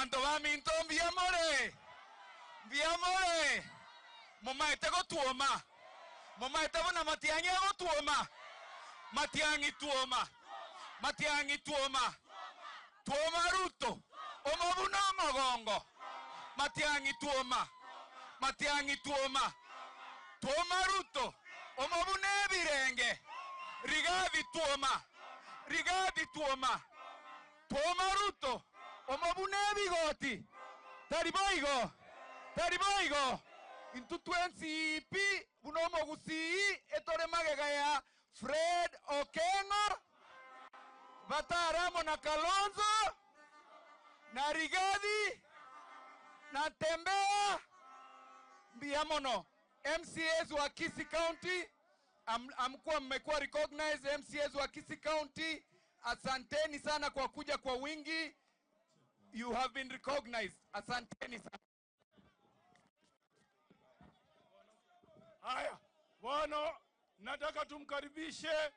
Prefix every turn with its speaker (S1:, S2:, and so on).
S1: Banto ba minto mbiamore. Mbiamore. Momaete go tuoma. Momaete bona matiangi go tuoma. Matiangi tuoma. Matiangi tuoma. Tuoma ruto. Omabuna magongo. Matiangi tuoma. Matiangi tuoma. Tuoma ruto. Omabune birenge. Rigadi tuoma. Rigadi tuoma. Tuoma ruto. Omabune bigoti. Tariboigo. Tariboigo. Intutwensi pi. Bunomo gusi. Etore magegaya. Fred Okengo. Bataramo na Kalonzo. Na Rigadi. Na Tembea. Biamono. MCAs wa Kisii County. Amkuwa mmekuwa recognized MCAs wa Kisii County. Asanteni sana kwa kuja kwa wingi. You have been recognized. Asanteni sana.
S2: Haya, bwana, nataka tumkaribishe